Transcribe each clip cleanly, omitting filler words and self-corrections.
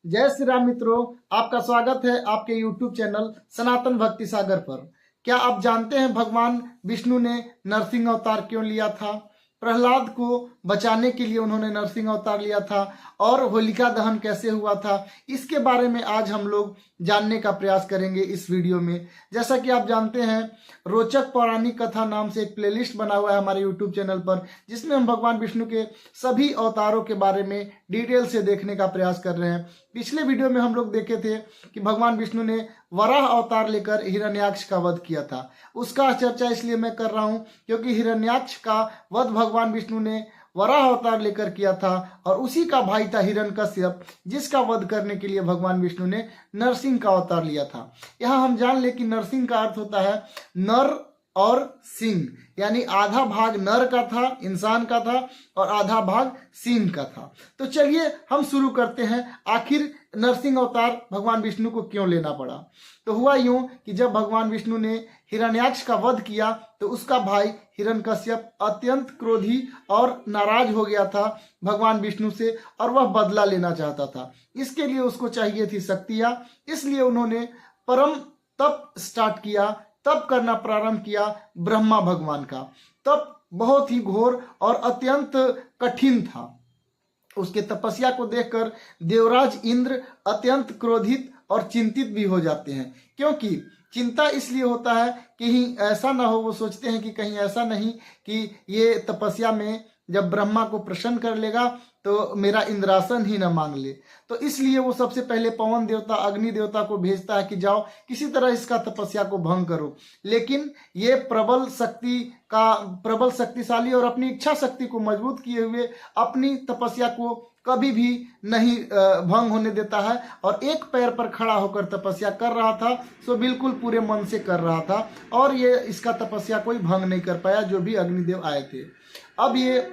जय श्री राम मित्रों, आपका स्वागत है आपके YouTube चैनल सनातन भक्ति सागर पर। क्या आप जानते हैं भगवान विष्णु ने नरसिंह अवतार क्यों लिया था? प्रहलाद को बचाने के लिए उन्होंने नरसिंह अवतार लिया था और होलिका दहन कैसे हुआ था, इसके बारे में आज हम लोग जानने का प्रयास करेंगे इस वीडियो में। जैसा कि आप जानते हैं, रोचक पौराणिक कथा नाम से एक प्लेलिस्ट बना हुआ है हमारे YouTube चैनल पर, जिसमें हम भगवान विष्णु के सभी अवतारों के बारे में डिटेल से देखने का प्रयास कर रहे हैं। पिछले वीडियो में हम लोग देखे थे कि भगवान विष्णु ने वराह अवतार लेकर हिरण्याक्ष का वध किया था। उसका चर्चा इसलिए मैं कर रहा हूं क्योंकि हिरण्याक्ष का वध भगवान विष्णु ने वराह अवतार लेकर किया था और उसी का भाई था हिरण्यकश्यप, जिसका वध करने के लिए भगवान विष्णु ने नरसिंह का अवतार लिया था। यहाँ हम जान ले कि नरसिंह का अर्थ होता है नर और सिंह, यानी आधा भाग नर का था, इंसान का था, और आधा भाग सिंह का था। तो चलिए हम शुरू करते हैं, आखिर नरसिंह अवतार भगवान विष्णु को क्यों लेना पड़ा। तो हुआ यूं कि जब भगवान विष्णु ने हिरण्याक्ष का वध किया तो उसका भाई हिरण्यकश्यप अत्यंत क्रोधी और नाराज हो गया था भगवान विष्णु से, और वह बदला लेना चाहता था। इसके लिए उसको चाहिए थी शक्तियां, इसलिए उन्होंने परम तप स्टार्ट किया, तप करना प्रारंभ किया ब्रह्मा भगवान का। तप बहुत ही घोर और अत्यंत कठिन था। उसके तपस्या को देखकर देवराज इंद्र अत्यंत क्रोधित और चिंतित भी हो जाते हैं, क्योंकि चिंता इसलिए होता है कि कहीं ऐसा ना हो, वो सोचते हैं कि कहीं ऐसा नहीं कि ये तपस्या में जब ब्रह्मा को प्रसन्न कर लेगा तो मेरा इंद्रासन ही न मांग ले। तो इसलिए वो सबसे पहले पवन देवता, अग्नि देवता को भेजता है कि जाओ किसी तरह इसका तपस्या को भंग करो। लेकिन ये प्रबल शक्तिशाली और अपनी इच्छा शक्ति को मजबूत किए हुए अपनी तपस्या को कभी भी नहीं भंग होने देता है, और एक पैर पर खड़ा होकर तपस्या कर रहा था, सो बिल्कुल पूरे मन से कर रहा था, और ये इसका तपस्या कोई भंग नहीं कर पाया जो भी अग्निदेव आए थे। अब ये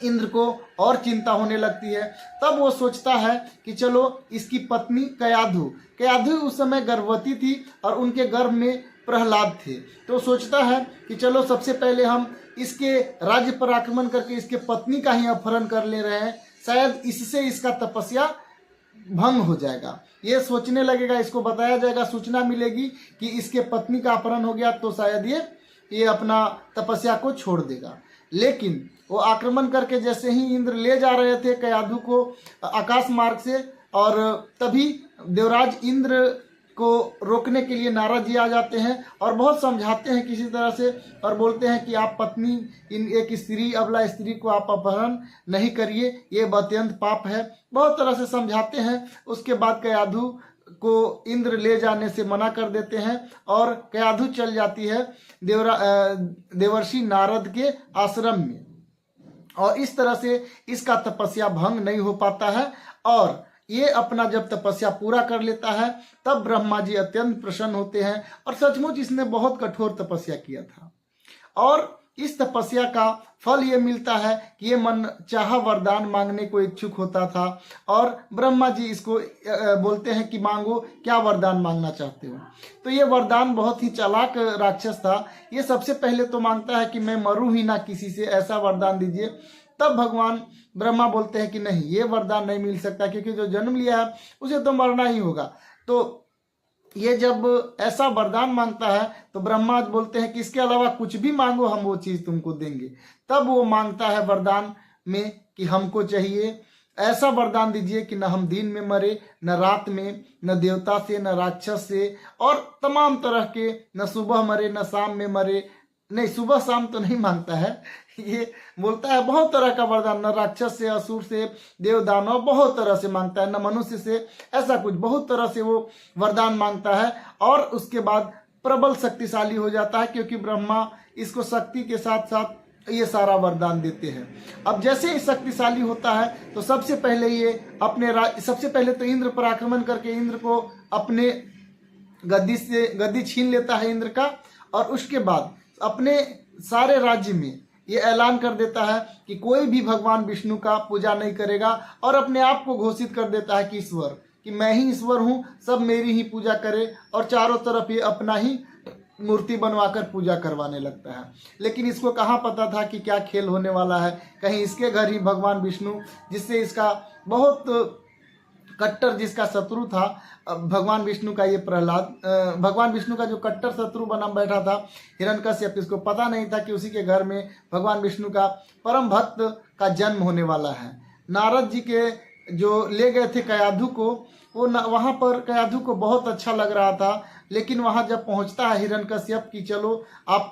इंद्र को और चिंता होने लगती है। तब वो सोचता है कि चलो इसकी पत्नी कयाधु उस समय गर्भवती थी और उनके गर्भ में प्रहलाद थे। तो सोचता है कि चलो सबसे पहले हम इसके राज्य पर आक्रमण करके इसके पत्नी का ही अपहरण कर ले रहे हैं, शायद इससे इसका तपस्या भंग हो जाएगा। ये सोचने लगेगा, इसको बताया जाएगा, सूचना मिलेगी कि इसके पत्नी का अपहरण हो गया तो शायद ये अपना तपस्या को छोड़ देगा। लेकिन वो आक्रमण करके जैसे ही इंद्र ले जा रहे थे कयाधु को आकाश मार्ग से, और तभी देवराज इंद्र को रोकने के लिए नारद जी आ जाते हैं और बहुत समझाते हैं किसी तरह से, और बोलते हैं कि आप पत्नी एक स्त्री, अबला स्त्री को आप अपहरण नहीं करिए, ये अत्यंत पाप है। बहुत तरह से समझाते हैं। उसके बाद कयाधु को इंद्र ले जाने से मना कर देते हैं और कयाधु चल जाती है देवर्षि नारद के आश्रम में, और इस तरह से इसका तपस्या भंग नहीं हो पाता है। और ये अपना जब तपस्या पूरा कर लेता है तब ब्रह्मा जी अत्यंत प्रसन्न होते हैं, और सचमुच इसने बहुत कठोर तपस्या किया था, और इस तपस्या का फल ये मिलता है कि ये मन चाहा वरदान मांगने को इच्छुक होता था, और ब्रह्मा जी इसको बोलते हैं कि मांगो, क्या वरदान मांगना चाहते हो। तो ये वरदान बहुत ही चालाक राक्षस था। ये सबसे पहले तो मांगता है कि मैं मरूं ही ना किसी से, ऐसा वरदान दीजिए। तब भगवान ब्रह्मा बोलते हैं कि नहीं, ये वरदान नहीं मिल सकता, क्योंकि जो जन्म लिया है उसे तो मरना ही होगा। तो ये जब ऐसा वरदान मांगता है तो ब्रह्मा बोलते हैं कि इसके अलावा कुछ भी मांगो, हम वो चीज तुमको देंगे। तब वो मांगता है वरदान में कि हमको चाहिए ऐसा वरदान दीजिए कि न हम दिन में मरे, न रात में, न देवता से, न राक्षस से, और तमाम तरह के, न सुबह मरे न शाम में मरे। नहीं, सुबह शाम तो नहीं मांगता है, ये बोलता है बहुत तरह का वरदान, न राक्षस से, असुर से, देव दानव, बहुत तरह से मांगता है, न मनुष्य से, ऐसा कुछ बहुत तरह से वो वरदान मांगता है। और उसके बाद प्रबल शक्तिशाली हो जाता है, क्योंकि ब्रह्मा इसको शक्ति के साथ साथ ये सारा वरदान देते हैं। अब जैसे ही शक्तिशाली होता है तो सबसे पहले तो इंद्र पर आक्रमण करके इंद्र को अपने गद्दी छीन लेता है इंद्र का, और उसके बाद अपने सारे राज्य में ये ऐलान कर देता है कि कोई भी भगवान विष्णु का पूजा नहीं करेगा, और अपने आप को घोषित कर देता है कि ईश्वर, कि मैं ही ईश्वर हूँ, सब मेरी ही पूजा करे, और चारों तरफ ये अपना ही मूर्ति बनवाकर पूजा करवाने लगता है। लेकिन इसको कहाँ पता था कि क्या खेल होने वाला है, कहीं इसके घर ही भगवान विष्णु, जिससे इसका बहुत कट्टर जिसका शत्रु था भगवान विष्णु का ये प्रहलाद, भगवान विष्णु का जो कट्टर शत्रु बना बैठा था हिरण्यकश्यप, इसको पता नहीं था कि उसी के घर में भगवान विष्णु का परम भक्त का जन्म होने वाला है। नारद जी के जो ले गए थे कयाधु को, वो वहाँ पर कयाधु को बहुत अच्छा लग रहा था, लेकिन वहाँ जब पहुँचता है हिरण्यकश्यप कि चलो आप,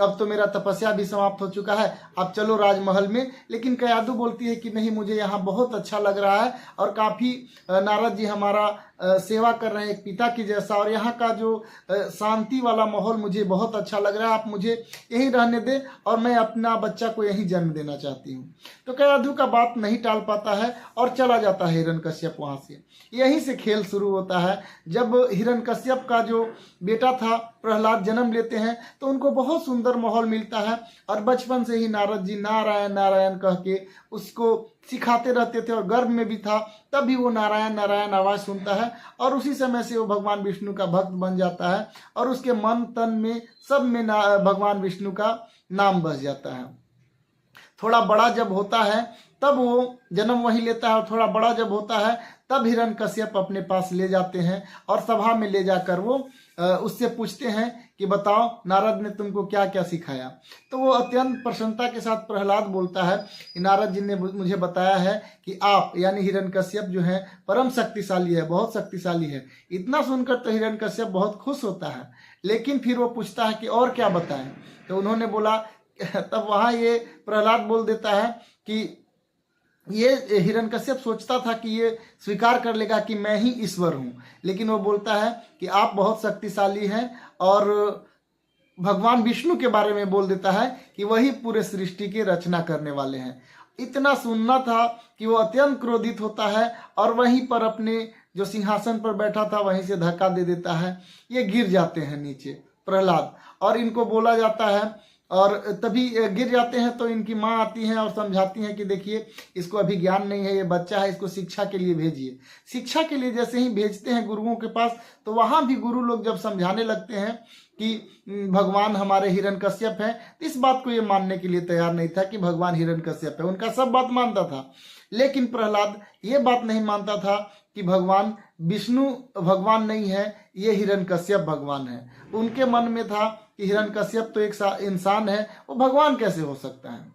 अब तो मेरा तपस्या भी समाप्त हो चुका है, आप चलो राजमहल में। लेकिन कयाधु बोलती है कि नहीं, मुझे यहाँ बहुत अच्छा लग रहा है और काफ़ी नारद जी हमारा सेवा कर रहे हैं एक पिता की जैसा, और यहाँ का जो शांति वाला माहौल मुझे बहुत अच्छा लग रहा है, आप मुझे यहीं रहने दें और मैं अपना बच्चा को यहीं जन्म देना चाहती हूँ। तो कयाधु का बात नहीं टाल पाता है और चला जाता है हिरण्यकश्यप वहाँ से। यहीं से खेल शुरू होता है। जब हिरण्यकश्यप का जो बेटा था प्रहलाद जन्म लेते हैं तो उनको बहुत सुंदर माहौल मिलता है, और बचपन से ही नारद जी नारायण नारायण कह के उसको सिखाते रहते थे, और गर्भ में भी था तब भी वो नारायण नारायण आवाज़ सुनता है, और उसी समय से वो भगवान विष्णु का भक्त बन जाता है, और उसके मन तन में सब में भगवान विष्णु का नाम बस जाता है। थोड़ा बड़ा जब होता है तब वो जन्म वहीं लेता है, और थोड़ा बड़ा जब होता है तब हिरण्यकश्यप अपने पास ले जाते हैं और सभा में ले जाकर वो उससे पूछते हैं कि बताओ नारद ने तुमको क्या क्या सिखाया। तो वो अत्यंत प्रसन्नता के साथ प्रहलाद बोलता है कि नारद जी ने मुझे बताया है कि आप यानी हिरण्यकश्यप जो है परम शक्तिशाली है, बहुत शक्तिशाली है। इतना सुनकर तो हिरण्यकश्यप बहुत खुश होता है, लेकिन फिर वो पूछता है कि और क्या बताएं। तो उन्होंने बोला, तब वहाँ ये प्रहलाद बोल देता है कि ये हिरण्यकश्यप सोचता था कि ये स्वीकार कर लेगा कि मैं ही ईश्वर हूँ, लेकिन वो बोलता है कि आप बहुत शक्तिशाली हैं, और भगवान विष्णु के बारे में बोल देता है कि वही पूरे सृष्टि की रचना करने वाले हैं। इतना सुनना था कि वो अत्यंत क्रोधित होता है और वहीं पर अपने जो सिंहासन पर बैठा था वहीं से धक्का दे देता है। ये गिर जाते हैं नीचे प्रहलाद, और इनको बोला जाता है, और तभी गिर जाते हैं तो इनकी माँ आती हैं और समझाती हैं कि देखिए इसको अभी ज्ञान नहीं है, ये बच्चा है, इसको शिक्षा के लिए भेजिए। शिक्षा के लिए जैसे ही भेजते हैं गुरुओं के पास, तो वहाँ भी गुरु लोग जब समझाने लगते हैं कि भगवान हमारे हिरण्यकश्यप हैं, तो इस बात को ये मानने के लिए तैयार नहीं था कि भगवान हिरण्यकश्यप है। उनका सब बात मानता था, लेकिन प्रहलाद ये बात नहीं मानता था कि भगवान विष्णु भगवान नहीं है, ये हिरण्यकश्यप भगवान है। उनके मन में था कि हिरण्यकश्यप तो एक इंसान है, वो भगवान कैसे हो सकता है।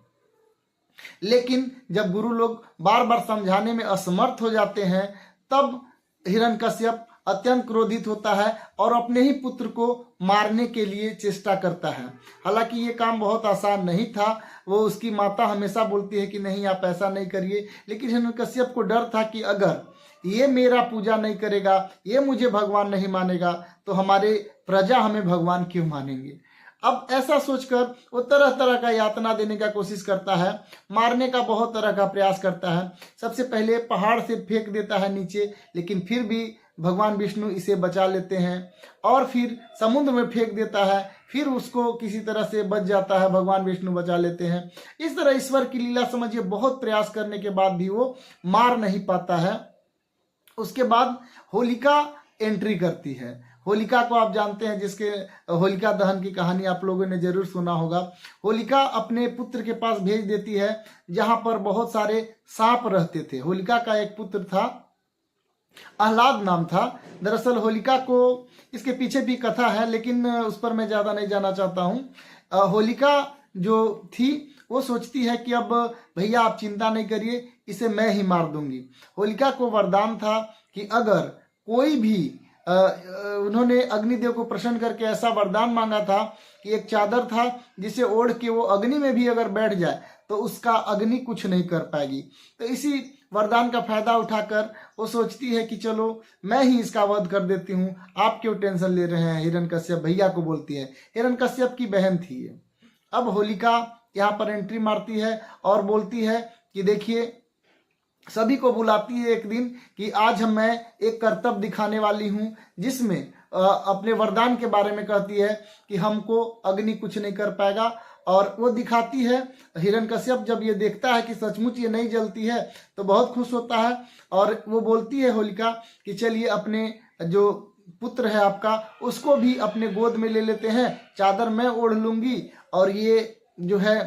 लेकिन जब गुरु लोग बार बार समझाने में असमर्थ हो जाते हैं, तब हिरण्यकश्यप अत्यंत क्रोधित होता है और अपने ही पुत्र को मारने के लिए चेष्टा करता है। हालांकि ये काम बहुत आसान नहीं था। वो उसकी माता हमेशा बोलती है कि नहीं आप ऐसा नहीं करिए, लेकिन हिरण्यकश्यप को डर था कि अगर ये मेरा पूजा नहीं करेगा, ये मुझे भगवान नहीं मानेगा, तो हमारे प्रजा हमें भगवान क्यों मानेंगे। अब ऐसा सोचकर वो तरह तरह का यातना देने का कोशिश करता है, मारने का बहुत तरह का प्रयास करता है। सबसे पहले पहाड़ से फेंक देता है नीचे, लेकिन फिर भी भगवान विष्णु इसे बचा लेते हैं, और फिर समुद्र में फेंक देता है, फिर उसको किसी तरह से बच जाता है, भगवान विष्णु बचा लेते हैं। इस तरह ईश्वर की लीला समझिए, बहुत प्रयास करने के बाद भी वो मार नहीं पाता है। उसके बाद होलिका एंट्री करती है। होलिका को आप जानते हैं, जिसके होलिका दहन की कहानी आप लोगों ने जरूर सुना होगा। होलिका अपने पुत्र के पास भेज देती है जहां पर बहुत सारे सांप रहते थे। होलिका का एक पुत्र था, आह्लाद नाम था। दरअसल होलिका को, इसके पीछे भी कथा है लेकिन उस पर मैं ज्यादा नहीं जाना चाहता हूँ। होलिका जो थी वो सोचती है कि अब भैया आप चिंता नहीं करिए, इसे मैं ही मार दूंगी। होलिका को वरदान था कि अगर कोई भी उन्होंने अग्निदेव को प्रसन्न करके ऐसा वरदान मांगा था कि एक चादर था जिसे ओढ़ के वो अग्नि में भी अगर बैठ जाए तो उसका अग्नि कुछ नहीं कर पाएगी। तो इसी वरदान का फायदा उठाकर वो सोचती है कि चलो मैं ही इसका वध कर देती हूँ, आप क्यों टेंशन ले रहे हैं। हिरण्यकश्यप भैया को बोलती है, हिरण्यकश्यप की बहन थी ये। अब होलिका यहाँ पर एंट्री मारती है और बोलती है कि देखिए, सभी को बुलाती है एक दिन कि आज मैं एक करतब दिखाने वाली हूँ, जिसमें अपने वरदान के बारे में कहती है कि हमको अग्नि कुछ नहीं कर पाएगा, और वो दिखाती है। हिरण्यकश्यप जब ये देखता है कि सचमुच ये नहीं जलती है तो बहुत खुश होता है, और वो बोलती है होलिका कि चलिए अपने जो पुत्र है आपका उसको भी अपने गोद में ले लेते हैं, चादर मैं ओढ़ लूंगी और ये जो है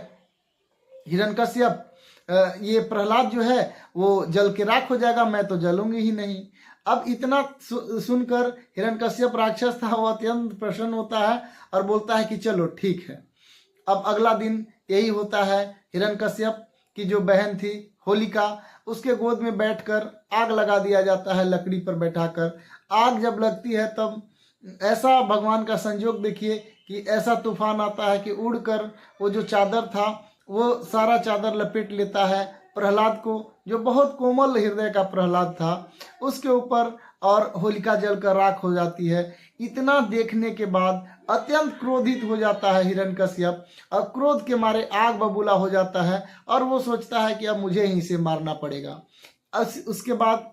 हिरण्यकश्यप ये प्रहलाद जो है वो जल के राख हो जाएगा, मैं तो जलूंगी ही नहीं। अब इतना सुनकर हिरण्यकश्यप राक्षस था वो अत्यंत प्रसन्न होता है और बोलता है कि चलो ठीक है। अब अगला दिन यही होता है, हिरण्यकश्यप की जो बहन थी होलिका, उसके गोद में बैठकर आग लगा दिया जाता है, लकड़ी पर बैठाकर। आग जब लगती है तब ऐसा भगवान का संयोग देखिए कि ऐसा तूफान आता है कि उड़कर वो जो चादर था वो सारा चादर लपेट लेता है प्रहलाद को, जो बहुत कोमल हृदय का प्रहलाद था, उसके ऊपर, और होलिका जलकर राख हो जाती है। इतना देखने के बाद अत्यंत क्रोधित हो जाता है हिरण्यकश्यप और क्रोध के मारे आग बबूला हो जाता है और वो सोचता है कि अब मुझे ही इसे मारना पड़ेगा। उसके बाद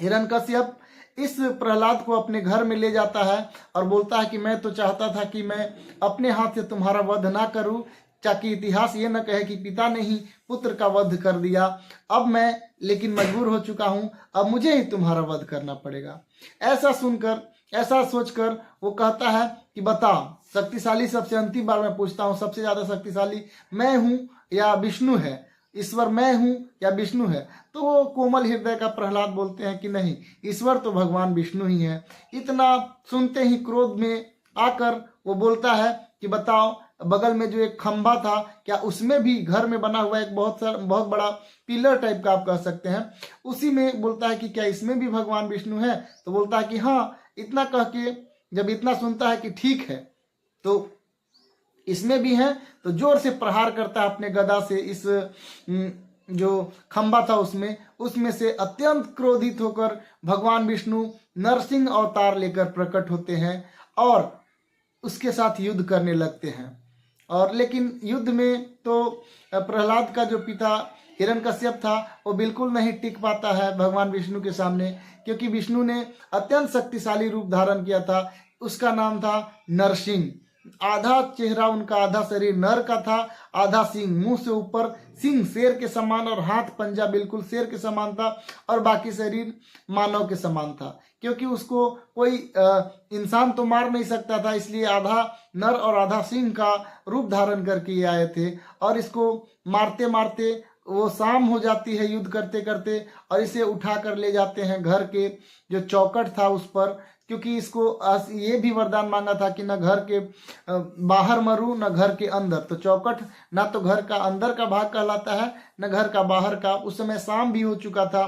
हिरण्यकश्यप इस प्रहलाद को अपने घर में ले जाता है और बोलता है कि मैं तो चाहता था कि मैं अपने हाथ से तुम्हारा वध ना करूं, ताकि इतिहास ये न कहे कि पिता ने ही पुत्र का वध कर दिया। अब मैं लेकिन मजबूर हो चुका हूं, अब मुझे ही तुम्हारा वध करना पड़ेगा। ऐसा सुनकर, ऐसा सोचकर वो कहता है कि बताओ शक्तिशाली, सबसे अंतिम बार मैं पूछता हूँ, सबसे ज्यादा शक्तिशाली मैं हूँ या विष्णु है? ईश्वर मैं हूँ या विष्णु है? तो वो कोमल हृदय का प्रहलाद बोलते हैं कि नहीं, ईश्वर तो भगवान विष्णु ही है। इतना सुनते ही क्रोध में आकर वो बोलता है कि बताओ बगल में जो एक खंभा था, क्या उसमें भी घर में बना हुआ एक बहुत बड़ा पिलर टाइप का आप कह सकते हैं, उसी में बोलता है कि क्या इसमें भी भगवान विष्णु है? तो बोलता है कि हाँ। इतना कह के जब इतना सुनता है कि ठीक है तो इसमें भी है, तो जोर से प्रहार करता है अपने गदा से इस जो खंभा था उसमें से अत्यंत क्रोधित होकर भगवान विष्णु नरसिंह अवतार लेकर प्रकट होते हैं और उसके साथ युद्ध करने लगते हैं। और लेकिन युद्ध में तो प्रहलाद का जो पिता हिरण्यकश्यप था वो बिल्कुल नहीं टिक पाता है भगवान विष्णु के सामने, क्योंकि विष्णु ने अत्यंत शक्तिशाली रूप धारण किया था। उसका नाम था नरसिंह। आधा चेहरा उनका, आधा शरीर नर का था, आधा सिंह, मुंह से ऊपर सिंह शेर के समान और हाथ पंजा बिल्कुल शेर के समान था और बाकी शरीर मानव के समान था। क्योंकि उसको कोई इंसान तो मार नहीं सकता था, इसलिए आधा नर और आधा सिंह का रूप धारण करके ये आए थे। और इसको मारते मारते वो शाम हो जाती है युद्ध करते करते, और इसे उठा कर ले जाते हैं घर के जो चौखट था उस पर, क्योंकि इसको ये भी वरदान मांगा था कि न घर के बाहर मरूं न घर के अंदर। तो चौखट ना तो घर का अंदर का भाग कहलाता है न घर का बाहर का। उस समय शाम भी हो चुका था।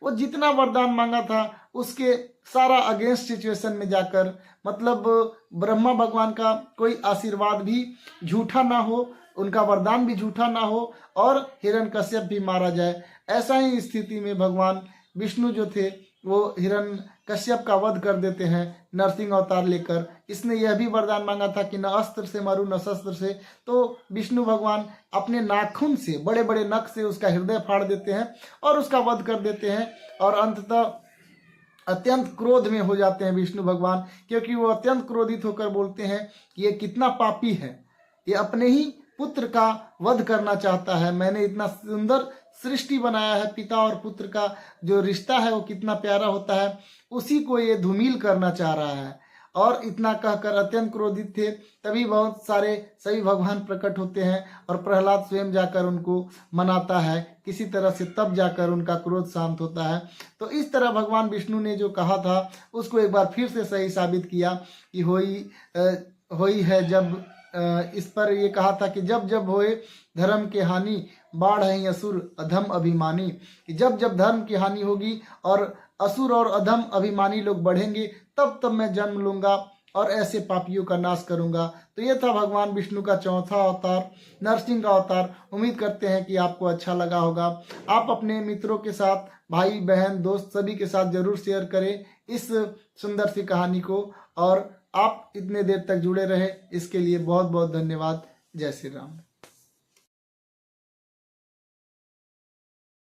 वो जितना वरदान मांगा था उसके सारा अगेंस्ट सिचुएशन में जाकर, मतलब ब्रह्मा भगवान का कोई आशीर्वाद भी झूठा ना हो, उनका वरदान भी झूठा ना हो और हिरण्यकश्यप भी मारा जाए। ऐसा ही स्थिति में भगवान विष्णु जो थे वो हिरण्यकश्यप का वध कर देते हैं नरसिंह अवतार लेकर। इसने यह भी वरदान मांगा था कि न अस्त्र से मरूं न शस्त्र से। तो विष्णु भगवान अपने नाखून से, बड़े बड़े नख से उसका हृदय फाड़ देते हैं और उसका वध कर देते हैं। और अंततः अत्यंत क्रोध में हो जाते हैं विष्णु भगवान, क्योंकि वो अत्यंत क्रोधित होकर बोलते हैं ये कितना पापी है, ये अपने ही पुत्र का वध करना चाहता है। मैंने इतना सुंदर सृष्टि बनाया है, पिता और पुत्र का जो रिश्ता है वो कितना प्यारा होता है, उसी को ये धूमिल करना चाह रहा है। और इतना कहकर अत्यंत क्रोधित थे। तभी बहुत सारे सभी भगवान प्रकट होते हैं और प्रहलाद स्वयं जाकर उनको मनाता है किसी तरह से, तब जाकर उनका क्रोध शांत होता है। तो इस तरह भगवान विष्णु ने जो कहा था उसको एक बार फिर से सही साबित किया कि होई है। जब इस पर ये कहा था कि जब जब होए धर्म के हानि, बाढ़ है असुर अधम अभिमानी, कि जब जब धर्म की हानि होगी और असुर और अधम अभिमानी लोग बढ़ेंगे तब तब मैं जन्म लूंगा और ऐसे पापियों का नाश करूंगा। तो ये था भगवान विष्णु का चौथा अवतार, नरसिंह का अवतार। उम्मीद करते हैं कि आपको अच्छा लगा होगा। आप अपने मित्रों के साथ, भाई बहन दोस्त सभी के साथ जरूर शेयर करें इस सुंदर सी कहानी को। और आप इतने देर तक जुड़े रहे इसके लिए बहुत बहुत धन्यवाद। जय श्री राम।